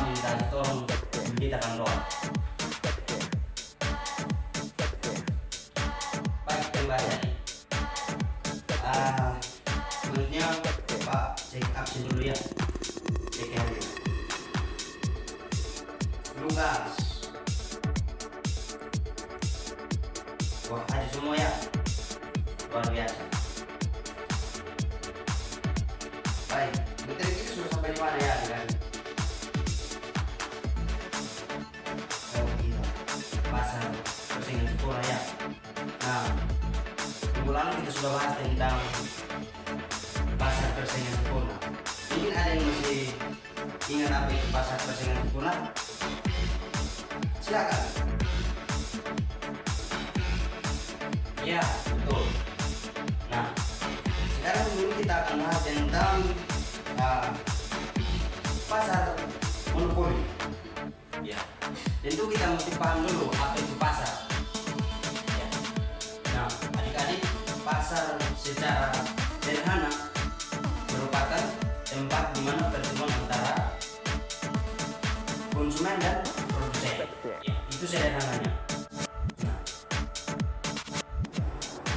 minta tolong kita akan doa. Baik kembali tadi. Menurutnya Pak cek absen dulu ya. Cek hari. Lukas. Wah, ada semua ya. Luar biasa. Baik, materi kita sudah sampai di mana ya, kan? Oh iya, pasar persaingan sekolah ya. Nah, minggu lalu kita sudah bahas tentang pasar persaingan sekolah. Mungkin ada yang masih ingat apa itu pasar persaingan sekolah? Silakan. Ya, betul. Nah, sekarang dulu kita akan bahas tentang pasar monopoli. Ya, tentu kita mesti paham dulu apa itu pasar. Ya. Nah, adik-adik, pasar secara sederhana merupakan tempat di mana pertemuan antara konsumen dan produsen. Ya, itu sederhananya. Nah,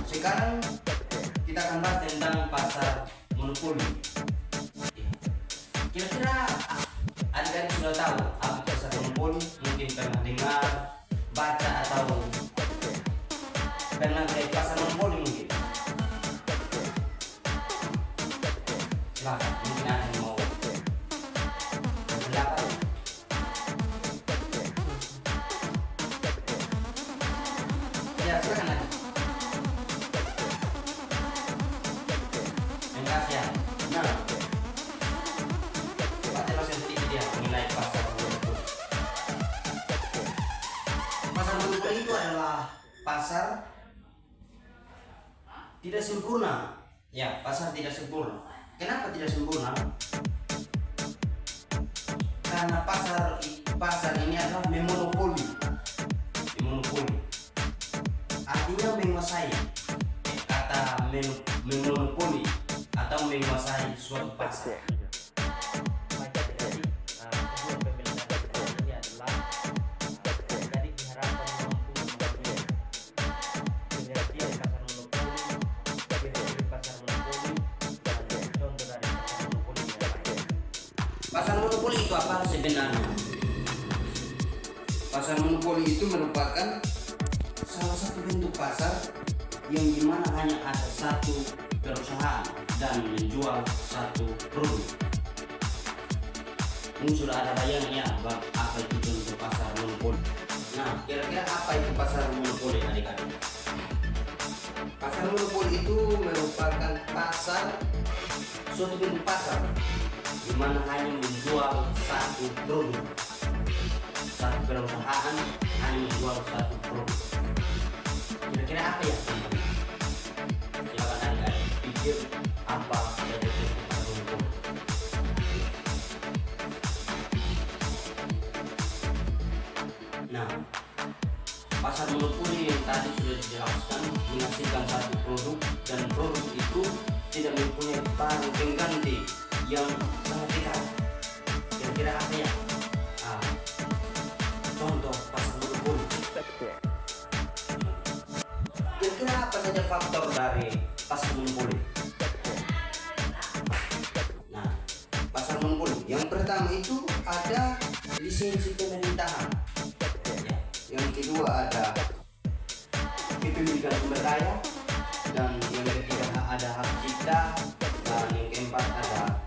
sekarang kita akan bahas tentang pasar monopoli. Kira-kira adik-adik sudah tahu apa pasar monopoli? Mungkin pernah dengar, baca, atau pernah lihat pasar monopoli mungkin. Silakan, mungkin ada yang mau berpendapat. Ya, silakan adik. Terima kasih ya. Nah, Pak jelaskan sedikit ya mengenai pasar monopoli. Pasar monopoli itu adalah pasar tidak sempurna. Ya, pasar tidak sempurna. Kenapa tidak sempurna? Karena pasar ini adalah memonopoli. Memonopoli artinya menguasai. Kata memonopoli atau menguasai suatu pasar. Pasar monopoli itu apa sebenarnya? Pasar monopoli itu merupakan salah satu bentuk pasar yang dimana hanya ada satu perusahaan dan menjual satu produk. Ini sudah ada bayangannya apa itu bentuk pasar monopoli. Nah, kira-kira apa itu pasar monopoli adik-adik? Pasar monopoli itu merupakan suatu bentuk pasar di mana hanya menjual satu produk. Satu perusahaan hanya menjual satu produk. Kira-kira apa ya? Silakan adik-adik pikir apa yang disebut pasar monopoli. Nah, pasar monopoli yang tadi sudah dijelaskan menghasilkan satu produk dan produk itu tidak mempunyai barang pengganti yang sangat dekat. Kira-kira apa ya? Contoh pasar monopoli. Kira-kira apa saja faktor dari pasar monopoli? Nah, pasar monopoli yang pertama itu ada lisensi pemerintahan. Ya. Yang kedua ada kepemilikan sumber daya, dan yang ketiga ada hak cipta, dan yang keempat ada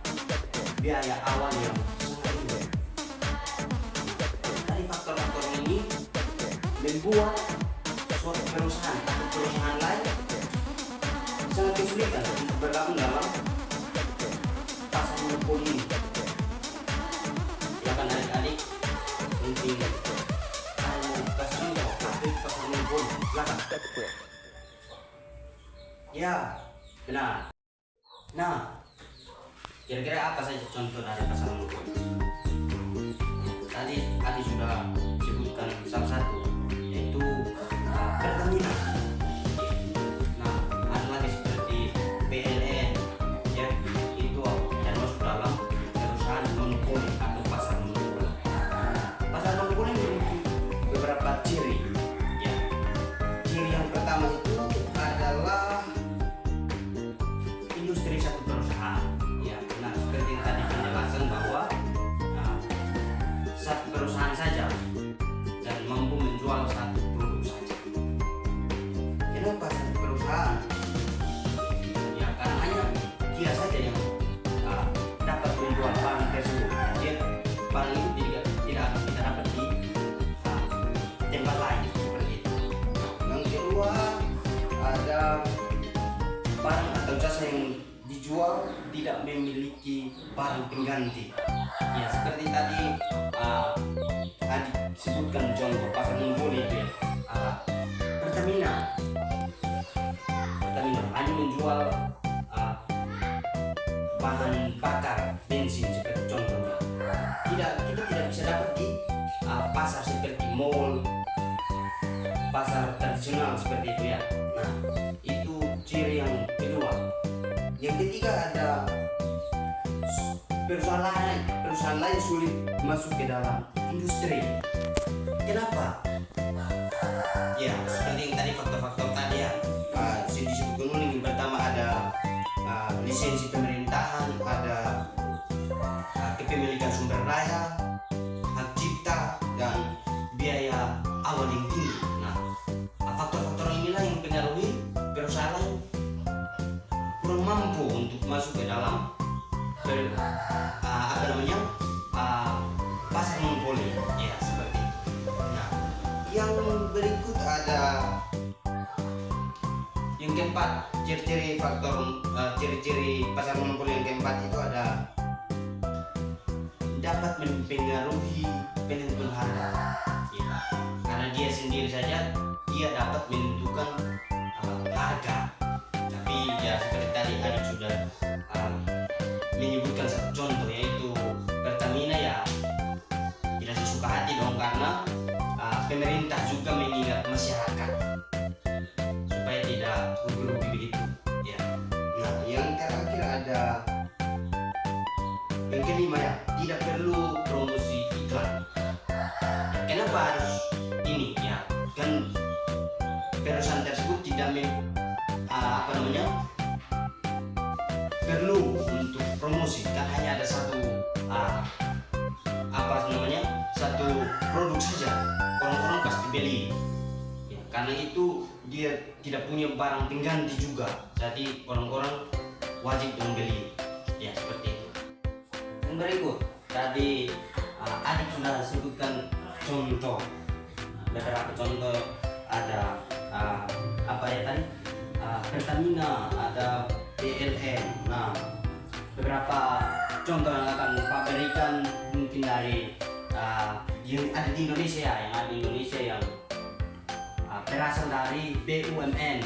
biaya awal yang sangat tinggi. Dari faktor-faktor ini membuat suatu perusahaan atau perusahaan lain sangat kesulitan untuk bergabung dalam pasar monopoli ini. Silakan adik-adik mungkin kasih contoh apa itu pasar monopoli. Silakan. Ya, benar. Nah, kira-kira apa saja contoh dari pasar monopoli? Tadi sudah sebutkan salah satu, yaitu Pertamina. Nah, ada lagi seperti PLN, ya, itu termasuk dalam perusahaan monopoli atau pasar monopoli. satu perusahaan saja dan mampu menjual satu produk saja. Kenapa satu perusahaan? Ya karena hanya dia saja yang dapat menjual barang tersebut. Dia barang itu tidak kita dapat di tempat lain seperti itu. Yang kedua ada barang atau jasa yang dijual tidak memiliki barang pengganti. Ya seperti tadi Adik sebutkan contoh pasar monopoli itu ya. Pertamina hanya menjual bahan bakar bensin seperti contohnya. Kita tidak bisa dapat di pasar seperti mall, pasar tradisional seperti itu ya. Nah itu ciri yang kedua. Yang ketiga ada perusahaan lain sulit masuk ke dalam industri. Kenapa? Ya seperti yang tadi faktor-faktor tadi ya. Disebutkan ulang. Yang pertama ada lisensi pemerintahan, ada kepemilikan sumber daya, hak cipta, dan biaya awal yang tinggi. Nah, faktor-faktor inilah yang mempengaruhi perusahaan lain kurang mampu untuk masuk ke dalam pasar monopoli. Ya seperti itu. Nah, yang berikut ada yang keempat, ciri-ciri pasar monopoli yang keempat itu ada dapat mempengaruhi penentuan harga. Ya, karena dia sendiri saja dia dapat menentukan harga. Tapi ya seperti tadi Adik sudah menyebutkan satu contoh, yaitu Pertamina ya tidak sesuka hati dong, karena pemerintah juga mengingat masyarakat supaya tidak rugi-rugi begitu ya. Nah yang terakhir ada yang kelima ya, tidak perlu promosi iklan. Kenapa harus ini ya, kan perusahaan tersebut tidak perlu untuk promosi, kan hanya ada satu satu produk saja, orang-orang pasti beli ya, karena itu dia tidak punya barang pengganti juga, jadi orang-orang wajib membeli ya seperti itu. Yang berikut tadi Adik sudah sebutkan contoh, beberapa contoh ada apa ya tadi, Pertamina, ada PLN. Nah beberapa contoh yang akan Pak berikan mungkin dari yang ada di Indonesia, yang berasal dari BUMN,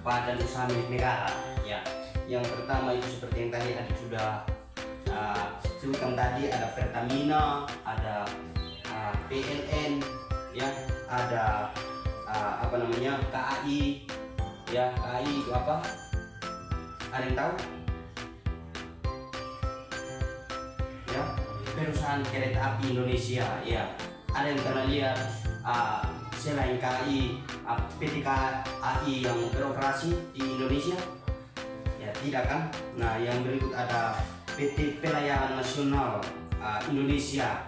Badan Usaha Milik Negara ya. Yang pertama itu seperti yang tadi Adik sudah sebutkan tadi, ada Pertamina, ada PLN ya, ada KAI ya. KAI itu apa? Ada yang tahu? Ya, perusahaan kereta api Indonesia ya. Ada yang pernah lihat selain KAI PT KAI yang beroperasi di Indonesia? Ya tidak kan? Nah yang berikut ada PT Pelayaran Nasional Indonesia.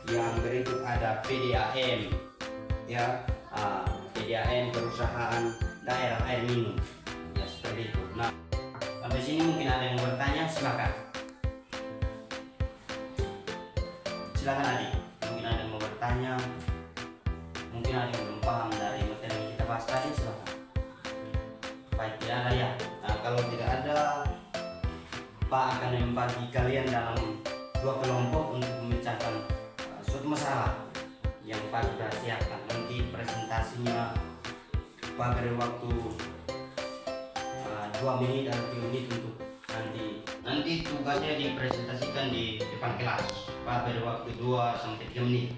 Yang berikut ada PDAM ya, PDAM Perusahaan Daerah Air Minum ya seperti itu. Nah sampai sini mungkin ada yang bertanya, silakan Adik, mungkin ada yang mau bertanya, mungkin ada yang belum paham dari materi yang kita bahas tadi, silakan. Baik, tidak ada ya. Nah kalau tidak ada, Pak akan membagi kalian dalam dua kelompok untuk memecahkan suatu masalah yang Pak sudah siapkan. Nanti presentasinya Pak beri waktu 2 menit atau 3 menit untuk nanti tugasnya dipresentasikan di depan kelas. Pak beri waktu 2 sampai 3 menit.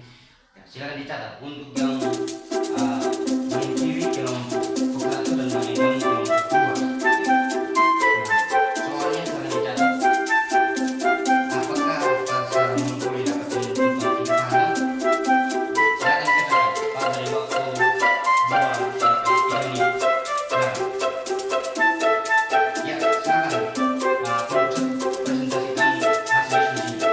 Ya, silakan dicatat untuk yang bagian kiri kelompok 1 dan bagian kanan kelompok 2. Soalnya silakan dicatat. Apakah pasar monopoli dapat menentukan tingkat harga? Silakan dicatat. Pak beri waktu 2 sampai 3 menit. Ya, silakan. Presentasikan hasil diskusi.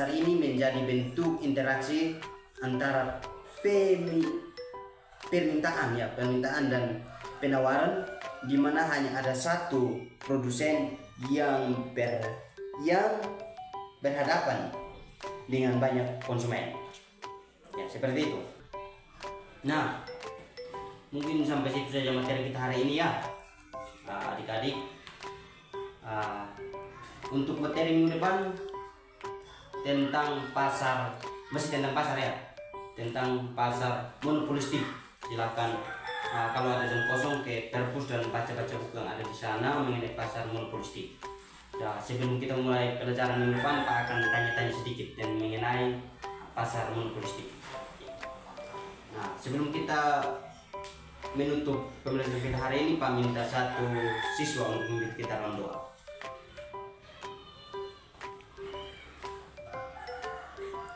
pasar ini menjadi bentuk interaksi antara permintaan dan penawaran, di mana hanya ada satu produsen yang berhadapan dengan banyak konsumen. Ya, seperti itu. Nah, mungkin sampai situ saja materi kita hari ini ya, adik-adik. Untuk materi minggu depan tentang pasar, masih tentang pasar ya, tentang pasar monopolistik. Silakan kalau ada jam kosong ke perpus dan baca-baca buku yang ada di sana mengenai pasar monopolistik. Nah, sebelum kita mulai pelajaran minggu depan, Pak akan tanya-tanya sedikit dan mengenai pasar monopolistik. Nah, sebelum kita menutup pembelajaran kita hari ini, Pak minta satu siswa untuk memimpin kita dalam doa.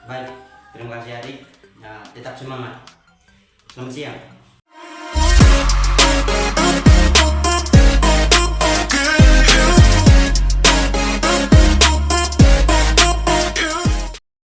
Baik, terima kasih adik. Nah, tetap semangat. Selamat siang.